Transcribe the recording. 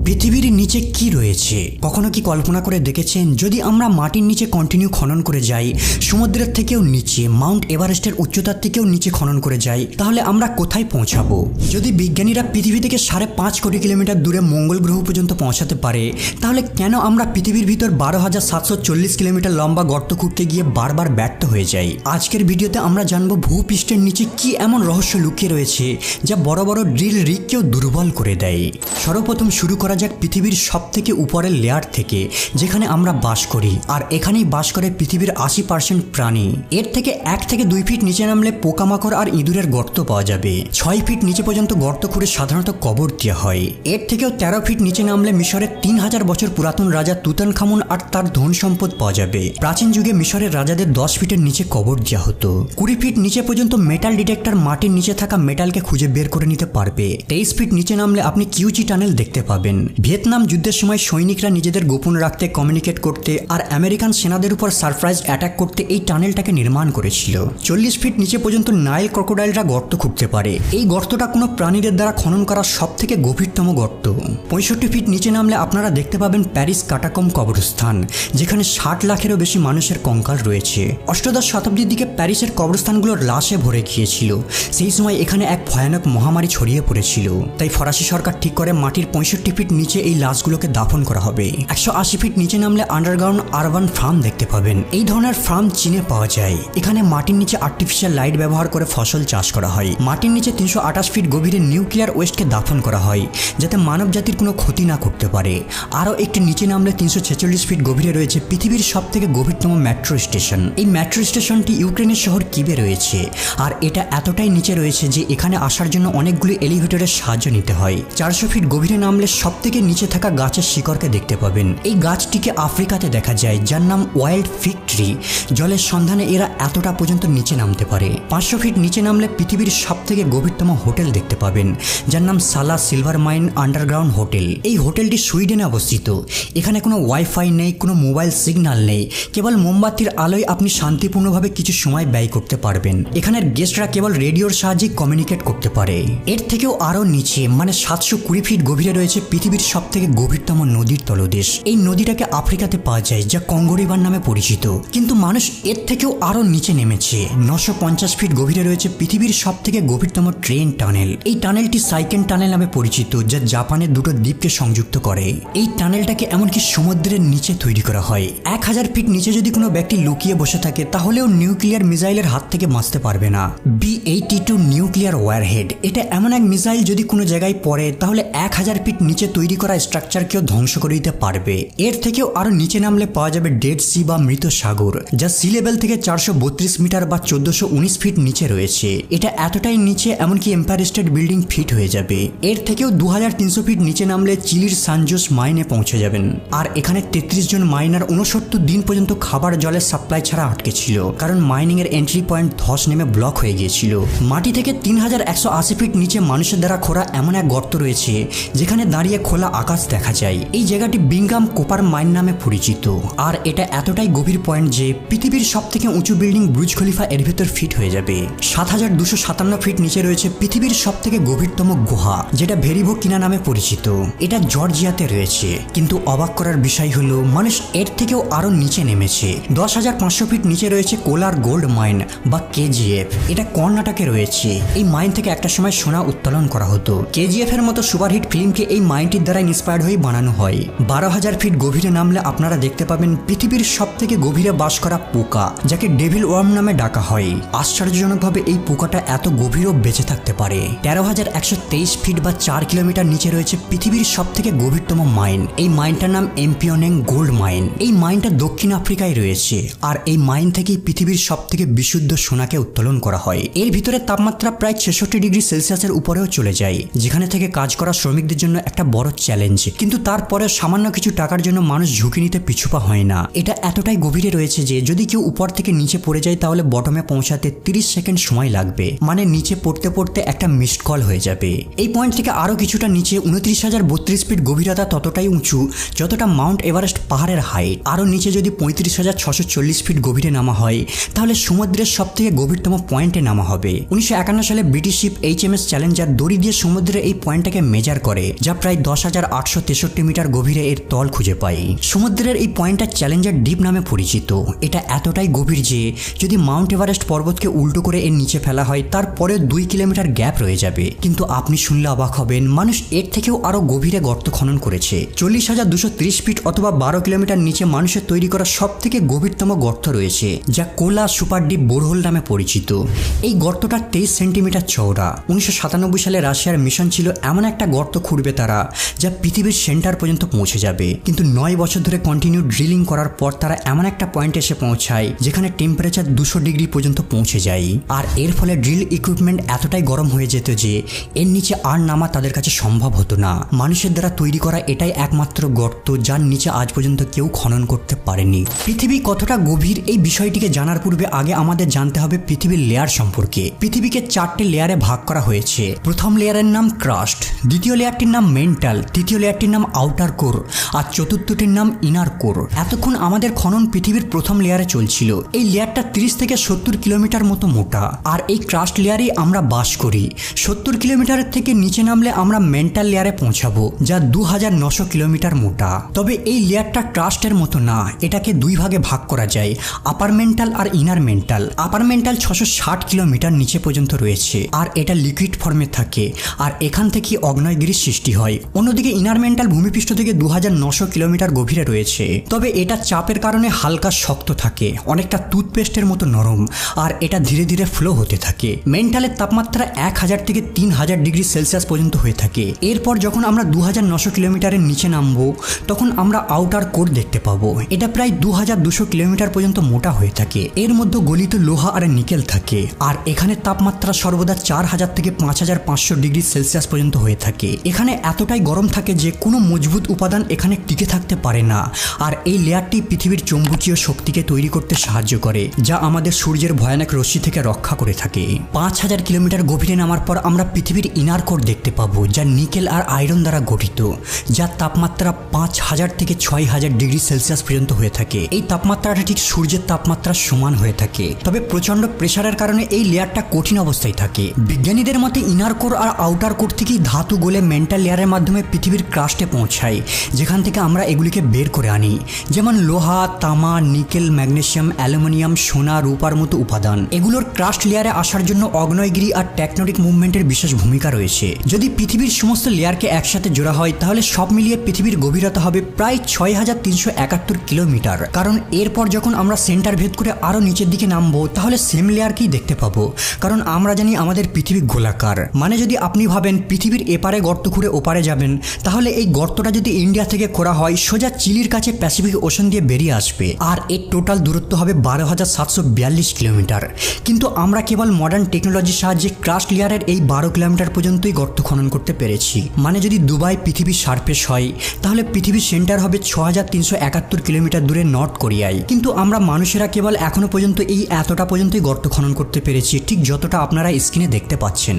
পৃথিবীর নিচে কি রয়েছে কখনো কি কল্পনা করে দেখেছেন যদি আমরা মাটির নিচে কন্টিনিউ খনন করে যাই, সমুদ্রের থেকেও নিচে, মাউন্ট এভারেস্টের উচ্চতার থেকেও নিচে খনন করে যাই, তাহলে আমরা কোথায় পৌঁছাবো? যদি বিজ্ঞানীরা পৃথিবী থেকে 5.5 কোটি কিলোমিটার দূরে মঙ্গল গ্রহ পর্যন্ত পৌঁছাতে পারে, তাহলে কেন আমরা পৃথিবীর ভিতর 12,740 কিলোমিটার লম্বা গর্ত খুঁড়তে গিয়ে বারবার ব্যর্থ হয়ে যাই? আজকের ভিডিওতে আমরা জানবো ভূপৃষ্ঠের নিচে কি এমন রহস্য লুকিয়ে রয়েছে যা বড় বড় ড্রিল রিগকেও দুর্বল করে দেয়। সর্বপ্রথম শুরু করা যাক পৃথিবীর সব থেকে উপরের লেয়ার থেকে, যেখানে আমরা বাস করি, আর এখানেই বাস করে পৃথিবীর 80% প্রাণী। এর থেকে 1 থেকে 2 ফিট নিচে নামলে পোকামাকড় আর ইঁদুরের গর্ত পাওয়া যাবে। 6 ফিট নিচে পর্যন্ত গর্ত খুঁড়ে সাধারণত কবর দেওয়া হয়। এর থেকেও 13 ফিট নিচে নামলে মিশরের 3000 বছর পুরাতন রাজা তুতানখামুন আর তার ধন সম্পদ পাওয়া যাবে। প্রাচীন যুগে মিশরের রাজাদের 10 ফিটের নিচে কবর দেওয়া হতো। 20 ফিট নিচে পর্যন্ত মেটাল ডিটেক্টর মাটির নিচে থাকা মেটালকে খুঁজে বের করে নিতে পারবে। 23 ফিট নিচে নামলে আপনি কিউচি টানেল দেখতে পাবেন। ভিয়েতনাম যুদ্ধের সময় সৈনিকরা নিজেদের গোপন রাখতে, কমিউনিকেট করতে আর আমেরিকান সেনাদের উপর সারপ্রাইজ অ্যাটাক করতে এই টানেলটাকে নির্মাণ করেছিল। 40 ফিট নিচে পর্যন্ত নাইল ক্রোকোডাইলরা গর্ত খুঁড়তে পারে। এই গর্তটা কোনো প্রাণীদের দ্বারা খনন করা সব থেকে গভীরতম গর্ত। 65 ফিট নিচে নামলে আপনারা দেখতে পাবেন প্যারিস কাটাকম কবরস্থান, যেখানে 60 লাখেরও বেশি মানুষের কঙ্কাল রয়েছে। অষ্টাদশ শতাব্দীর দিকে প্যারিসের কবরস্থানগুলো লাশে ভরে গিয়েছিল। সেই সময় এখানে এক ভয়ানক মহামারী ছড়িয়ে পড়েছিল। তাই ফরাসি সরকার ঠিক করে মাটির 65 ফিট নিচে এই লাশগুলোকে দাফন করা হবে। 180 ফিট নিচে নামলে আন্ডারগ্রাউন্ড আরবান ফার্ম দেখতে পাবেন। এই ধরনের ফার্ম চীনে পাওয়া যায়। এখানে মাটির নিচে আর্টিফিশিয়াল লাইট ব্যবহার করে ফসল চাষ করা হয়। মাটির নিচে 328 ফিট গভীরে নিউক্লিয়ার ওয়েস্টকে দাফন করা হয়, যাতে মানব জাতির কোনো ক্ষতি না করতে পারে। আরও একটি নিচে নামলে 346 ফিট গভীরে রয়েছে পৃথিবীর সব থেকে গভীরতম মেট্রো স্টেশন। এই মেট্রো স্টেশনটি ইউক্রেনের শহর কিবে রয়েছে, আর এটা এতটাই নিচে রয়েছে যে এখানে আসার জন্য অনেকগুলি এলিভেটরের সাহায্য নিতে হয়। 400 ফিট গভীরে নামলে সব থেকে নিচে থাকা গাছের শিকড়কে দেখতে পাবেন। এই গাছটিকে আফ্রিকাতে দেখা যায়, যার নাম ওয়াইল্ড ফিগ ট্রি। জলের সন্ধানে এরা এতটা পর্যন্ত নিচে নামতে পারে। 500 ফিট নিচে নামলে পৃথিবীর সব থেকে গভীরতম হোটেল দেখতে পাবেন, যার নাম সালা সিলভার মাইন আন্ডারগ্রাউন্ড হোটেল। এই হোটেলটি সুইডেনে অবস্থিত। এখানে কোনো ওয়াইফাই নেই, কোনো মোবাইল সিগন্যাল নেই। কেবল মোমবাতির আলোয় আপনি শান্তিপূর্ণভাবে কিছু সময় ব্যয় করতে পারবেন। এখানের গেস্টরা কেবল রেডিওর সাহায্যে কমিউনিকেট করতে পারে। এর থেকেও আরও নিচে, মানে 720 ফিট গভীরে রয়েছে পৃথিবীর সব থেকে গভীরতম নদীর তলদেশ। এই নদীটাকে আফ্রিকাতে পাওয়া যায়, যা কঙ্গো রিভার নামে পরিচিত। কিন্তু মানুষ এর থেকেও আরও নিচে নেমেছে। 950 ফিট গভীরে রয়েছে পৃথিবীর সব থেকে গভীরতম ট্রেন টানেল। এই টানেলটি সাইকেন টানেল নামে পরিচিত, যা জাপানের দুটো দ্বীপকে সংযুক্ত করে। এই টানেলটাকে এমনকি সমুদ্রের নিচে তৈরি করা হয়। 1000 ফিট নিচে যদি কোনো ব্যক্তি লুকিয়ে বসে থাকে, তাহলেও নিউক্লিয়ার মিসাইলের হাত থেকে বাঁচতে পারবে না। B-82 নিউক্লিয়ার ওয়ারহেড, এটা এমন এক মিসাইল যদি কোনো জায়গায় পড়ে, তাহলে 1000 ফিট নিচে তৈরি করা স্ট্রাকচারকেও ধ্বংস করে দিতে পারবে। এর থেকেও আরো নিচে নামলে পাওয়া যাবে ডেড সি বা মৃত সাগর, যা সি লেভেল থেকে 432 মিটার বা 1419 ফিট নিচে রয়েছে। এটা এতটাই নিচে এমনকি এম্পায়ার স্টেট বিল্ডিং ফিট হয়ে যাবে। এর থেকেও 2300 ফিট নিচে নামলে চিলির সানজোস মাইনে পৌঁছে যাবেন। আর এখানে 33 জন মাইনার 69 দিন পর্যন্ত খাবার জলের সাপ্লাই ছাড়া আটকে ছিল, কারণ মাইনিং এর এন্ট্রি পয়েন্ট ধস নেমে ব্লক হয়ে গিয়েছিল। মাটি থেকে 3180 ফিট নিচে মানুষের দ্বারা খোঁড়া এমন এক গর্ত রয়েছে, যেখানে দাঁড়িয়ে খোলা আকাশ দেখা যায়। এই জায়গাটি বিংগাম কোপার মাইন নামে পরিচিত। আর এটা এতটাই গভীর পয়েন্ট যে পৃথিবীর সব থেকে উঁচু বিল্ডিং বুর্জ খলিফা এর ভেতর ফিট হয়ে যাবে। 7257 ফিট নিচে রয়েছে পৃথিবীর সব থেকে গভীরতম গুহা, যেটা ভেরিভো কিনা নামে পরিচিত। এটা জর্জিয়াতে রয়েছে। কিন্তু অবাক করার বিষয় হলো মানুষ এর থেকেও আরো নিচে নেমেছে। 10,500 ফিট নিচে রয়েছে কোলার গোল্ড মাইন বা KGF। এটা কর্ণাটকে রয়েছে। এই মাইন থেকে একটা সময় সোনা উত্তোলন করা হতো। KGF এর মতো সুপারহিট ফিল্মকে এই মাইনটির দ্বারা ইন্সপায়ার্ড হয়ে বানানো হয়। 12,000 ফিট গভীরে নামলে আপনারা দেখতে পাবেন পৃথিবীর সব থেকে গভীরে বাস করা পোকা, যাকে ডেভিল ওয়ার্ম নামে ডাকা হয়। আশ্চর্যজনকভাবে এই পোকাটা এত গভীরও বেঁচে থাকতে পারে। 13,123 ফিট বা 4 কিলোমিটার নিচে রয়েছে পৃথিবীর সব থেকে গভীরতম মাইন। এই মাইনটার নাম এমপিওনেং গোল্ড মাইন। এই মাইনটা দক্ষিণ আফ্রিকায় রয়েছে। আর এই মাইন থেকেই পৃথিবীর সব থেকে বিশুদ্ধ সোনাকে উত্তোলন করা হয়। এর ভিতরে তাপমাত্রা প্রায় 66 ডিগ্রি সেলসিয়াসের উপরেও চলে যায়, যেখানে থেকে কাজ করা শ্রমিকদের জন্য একটা বড় চ্যালেঞ্জ। কিন্তু তারপরে সামান্য কিছু টাকার জন্য মানুষ ঝুঁকি নিতে পিছুপা হয় না। এটা এতটাই গভীরে রয়েছে যে যদি কেউ উপর থেকে নিচে পড়ে যায়, তাহলে বটমে পৌঁছাতে 30 সেকেন্ড সময় লাগবে। মানে নিচে নিচে পড়তে পড়তে একটা মিসড কল হয়ে যাবে। এই পয়েন্ট থেকে আরও কিছুটা নিচে 29,032 ফিট গভীরতা ততটাই উঁচু যতটা মাউন্ট এভারেস্ট পাহাড়ের হাইট। আরও নিচে যদি 35,640 ফিট গভীরে নামা হয় তাহলে সমুদ্রের সবথেকে গভীরতম পয়েন্টে নামা হবে। 1951 সালে ব্রিটিশ শিপ HMS চ্যালেঞ্জার দড়ি দিয়ে সমুদ্রের এই পয়েন্টটাকে মেজার করে, যা প্রায় 10,863 মিটার গভীরে এর তল খুঁজে পায়। সমুদ্রের এই পয়েন্টটা চ্যালেঞ্জার ডিপ নামে পরিচিত। এটা এতটাই গভীর যে যদি মাউন্ট এভারেস্ট পর্বতকে উল্টো করে এর নিচে ফেলা হয় তারপরে 2 কিলোমিটার গ্যাপ রয়ে যাবে। কিন্তু আপনি শুনলে অবাক হবেন, মানুষ এর থেকেও আরও গভীরে গর্ত খনন করেছে। 40,230 ফিট অথবা 12 কিলোমিটার নিচে মানুষের তৈরি করা সব থেকে গভীরতম গর্ত রয়েছে, যা কোলা সুপার ডিপ বোরহোল নামে পরিচিত। এই গর্তটা 23 সেন্টিমিটার চওড়া। 1997 সালে রাশিয়ার মিশন ছিল এমন একটা গর্ত খুঁড়বে তারা, যা পৃথিবীর সেন্টার পর্যন্ত পৌঁছে যাবে। কিন্তু 9 বছর ধরে কন্টিনিউ ড্রিলিং করার পর তারা এমন একটা পয়েন্টে এসে পৌঁছায় যেখানে টেম্পারেচার 200 ডিগ্রি পর্যন্ত পৌঁছে যায়। আর এর ফলে ড্রিল ইকুইপমেন্ট এতটাই গরম হয়ে যেত যে এর নিচে আর নামা তাদের কাছে সম্ভব হতো না। মানুষের দ্বারা তৈরি করা এটাই একমাত্র গর্ত যার নিচে আজ পর্যন্ত কেউ খনন করতে পারেনি। পৃথিবী কতটা গভীর এই বিষয়টিকে জানার পূর্বে আগে আমাদের জানতে হবে পৃথিবীর লেয়ার সম্পর্কে। পৃথিবীকে 4টে লেয়ারে ভাগ করা হয়েছে। প্রথম লেয়ারের নাম ক্রাস্ট, দ্বিতীয় লেয়ারটির নাম মেন্টাল, তৃতীয় লেয়ারটির নাম আউটার কোর আর চতুর্থটির নাম ইনার কোর। এতক্ষণ আমাদের খনন পৃথিবীর প্রথম লেয়ারে চলছিল। এই লেয়ারটা 30 থেকে 70 কিলোমিটার মতো মোটা, আর এই ক্রাস্ট লেয়ারেই আমরা বাস করি। 70 কিলোমিটারের থেকে নিচে নামলে আমরা মেন্টাল লেয়ারে পৌঁছাবো, যা 2900 কিলোমিটার মোটা। তবে এই লেয়ারটা ক্রাস্টের মতো না, এটাকে 2 ভাগে ভাগ করা যায়, আপার মেন্টাল আর ইনার মেন্টাল। আপার মেন্টাল 660 কিলোমিটার নিচে পর্যন্ত রয়েছে আর এটা লিকুইড ফর্মে থাকে, আর এখান থেকে আগ্নেয়গিরির সৃষ্টি হয়। অন্যদিকে ইনার মেন্টাল ভূমিপৃষ্ঠ থেকে 2900 কিলোমিটার গভীরে রয়েছে। তবে এটা চাপের কারণে হালকা শক্ত থাকে, অনেকটা টুথপেস্টের মতো নরম, আর এটা ধীরে ধীরে ফ্লো হতে থাকে। মেন্টালের তাপমাত্রা 1000 থেকে 3000 ডিগ্রি সেলসিয়াস পর্যন্ত হয়ে থাকে। এরপর যখন আমরা 2900 কিলোমিটারের নিচে নামবো তখন আমরা আউটার কোর দেখতে পাবো। এটা প্রায় 2200 কিলোমিটার পর্যন্ত মোটা হয়ে থাকে। এর মধ্যে গলিত লোহা আর নিকেল থাকে, আর এখানে তাপমাত্রা সর্বদা 4000 থেকে 5500 ডিগ্রি সেলসিয়াস পর্যন্ত হয়ে থাকে। এখানে এতটাই গরম থাকে যে কোনো মজবুত উপাদান এখানে টিকে থাকতে পারে না। আর এই লেয়ারটি পৃথিবীর চৌম্বকীয় শক্তিকে তৈরি করতে সাহায্য করে, যা আমাদের সূর্যের ভয়ানক রশ্মি থেকে রক্ষা করে থাকে। 5000 কিলোমিটার গভীরে নামার পর আমরা পৃথিবীর ইনার কোর দেখতে পাবো, যা নিকেল আর আয়রন দ্বারা গঠিত, যার তাপমাত্রা 5000 থেকে 6000 ডিগ্রি সেলসিয়াস পর্যন্ত হয়ে থাকে। এই তাপমাত্রাটা ঠিক সূর্যের তাপমাত্রার সমান হয়ে থাকে। তবে প্রচন্ড প্রেসারের কারণে এই লেয়ারটা কঠিন অবস্থায় থাকে। বিজ্ঞানীদের মতে ইনার কোর আর আউটার কোর থেকেই ধাতু গলে মেন্টাল লেয়ারের মাধ্যমে পৃথিবীর ক্রাস্টে পৌঁছায়, যেখান থেকে আমরা এগুলিকে বের করে আনি, যেমন লোহা, তামা, নিকেল, ম্যাগনেসিয়াম, অ্যালুমিনিয়াম, সোনা, রূপার মতো উপাদান। এগুলোর ক্রাস্ট লেয়ারে আসার জন্য আগ্নেয়গিরি আর টেকটনিক মুভমেন্টের বিশেষ ভূমিকা রয়েছে। যদি পৃথিবীর সমস্ত লেয়ারকে একসাথে জোড়া হয় তাহলে সব মিলিয়ে পৃথিবীর গভীরতা হবে প্রায় 6371 কিলোমিটার। কারণ এরপর যখন আমরা সেন্টার ভেদ করে আরো নিচের দিকে নামবো তাহলে সেম লেয়ারকেই দেখতে পাবো, কারণ আমরা জানি আমাদের পৃথিবী গোলাকার। মানে যদি আপনি ভাবেন পৃথিবীর এপারে গর্ত খুঁড়ে ওপারে যাবেন, তাহলে এই গর্তটা যদি ইন্ডিয়া থেকে খোঁড়া হয় সোজা চিলির কাছে প্যাসিফিক ওশান দিয়ে বেরিয়ে আসবে, আর এর টোটাল দূরত্ব হবে 12,742 কিলোমিটার। কিন্তু আমরা কেবল মডার্ন টেকনোলজির সাহায্যে ক্রাস্ট লেয়ারের এই 12 কিলোমিটার পর্যন্তই গর্ত খনন করতে পেরেছি। মানে যদি দুবাই পৃথিবীর সারফেস হয় তাহলে পৃথিবীর সেন্টার হবে 6371 কিলোমিটার দূরে নর্থ কোরিয়ায়। কিন্তু আমরা মানুষেরা কেবল এখনো পর্যন্ত এই এতটা পর্যন্তই গর্ত খনন করতে পেরেছি, ঠিক যতটা আপনারা স্ক্রিনে দেখতে পাচ্ছেন।